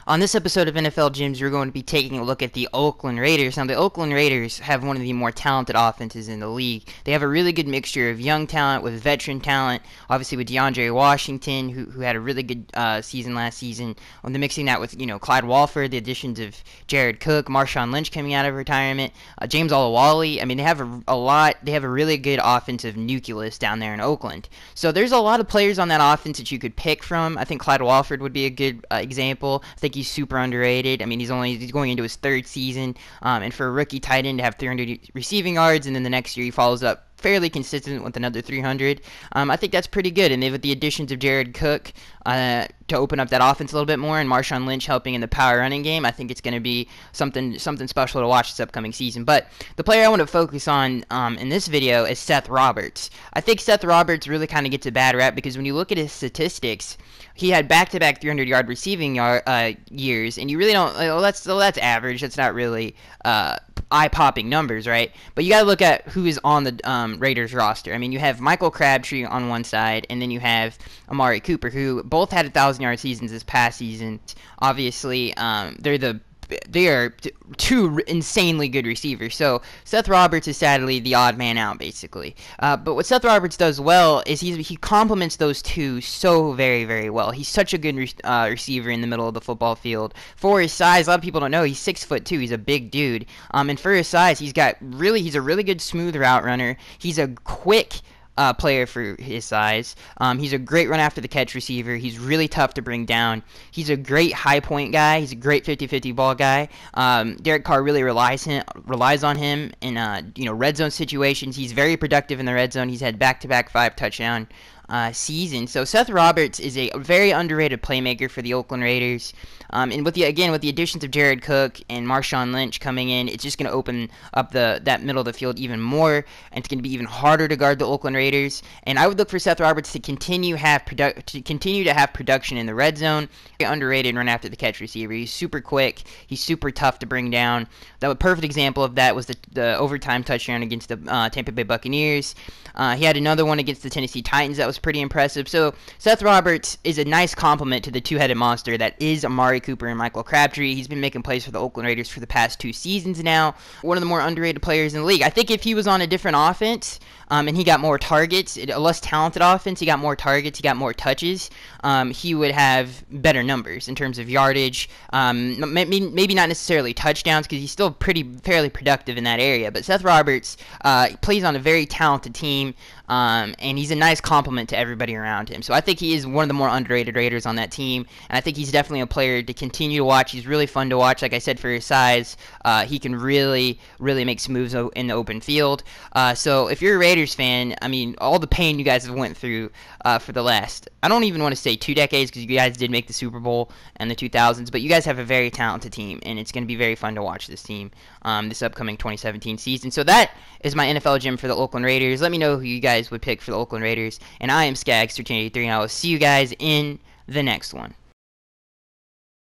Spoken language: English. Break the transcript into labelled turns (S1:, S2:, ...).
S1: On this episode of NFL Gyms, we're going to be taking a look at the Oakland Raiders. Now, the Oakland Raiders have one of the more talented offenses in the league. They have a really good mixture of young talent with veteran talent, obviously with DeAndre Washington, who had a really good season last season. On the mixing that with, Clyde Walford, the additions of Jared Cook, Marshawn Lynch coming out of retirement, James Olawale. I mean, they have they have a really good offensive nucleus down there in Oakland. So there's a lot of players on that offense that you could pick from. I think Clyde Walford would be a good example. I think he's super underrated. I mean, he's going into his third season, and for a rookie tight end to have 300 receiving yards, and then the next year he follows up fairly consistent with another 300. I think that's pretty good. And with the additions of Jared Cook to open up that offense a little bit more, and Marshawn Lynch helping in the power running game, I think it's going to be something special to watch this upcoming season. But the player I want to focus on in this video is Seth Roberts. I think Seth Roberts really kind of gets a bad rap because when you look at his statistics, he had back-to-back 300-yard receiving years, and you really don't. Well, that's average. That's not really eye-popping numbers, right? But you got to look at who is on the Raiders roster. I mean, you have Michael Crabtree on one side, and then you have Amari Cooper, who both had 1,000-yard seasons this past season. Obviously, they are two insanely good receivers. So Seth Roberts is sadly the odd man out, basically. But what Seth Roberts does well is he complements those two so very, very well. He's such a good receiver in the middle of the football field. For his size, a lot of people don't know, he's 6'2". He's a big dude. And for his size, he's a really good smooth route runner. He's a quick player for his size. He's a great run after the catch receiver. He's really tough to bring down. He's a great high point guy. He's a great 50-50 ball guy. Derek Carr really relies on him in red zone situations. He's very productive in the red zone. He's had back-to-back 5 touchdown season. So Seth Roberts is a very underrated playmaker for the Oakland Raiders. And with the additions of Jared Cook and Marshawn Lynch coming in, it's just going to open up that middle of the field even more, and it's going to be even harder to guard the Oakland Raiders. And I would look for Seth Roberts to continue to have production in the red zone. Very underrated run after the catch receiver. He's super quick. He's super tough to bring down. A perfect example of that was the overtime touchdown against the Tampa Bay Buccaneers. He had another one against the Tennessee Titans that was pretty impressive. So Seth Roberts is a nice complement to the two-headed monster that is Amari Cooper and Michael Crabtree. He's been making plays for the Oakland Raiders for the past 2 seasons now. One of the more underrated players in the league. I think if he was on a different offense and he got more targets, a less talented offense, he got more targets, he got more touches, he would have better numbers in terms of yardage. Maybe not necessarily touchdowns because he's still fairly productive in that area. But Seth Roberts plays on a very talented team. And he's a nice complement to everybody around him. So I think he is one of the more underrated Raiders on that team, and I think he's definitely a player to continue to watch. He's really fun to watch. Like I said, for his size, he can really make some moves in the open field. So if you're a Raiders fan, I mean, all the pain you guys have went through for the last, I don't even want to say 2 decades because you guys did make the Super Bowl in the 2000s, but you guys have a very talented team, and it's going to be very fun to watch this team this upcoming 2017 season. So that is my NFL gym for the Oakland Raiders. Let me know who you guys would pick for the Oakland Raiders. And I am Skaggs1383, and I will see you guys in the next one.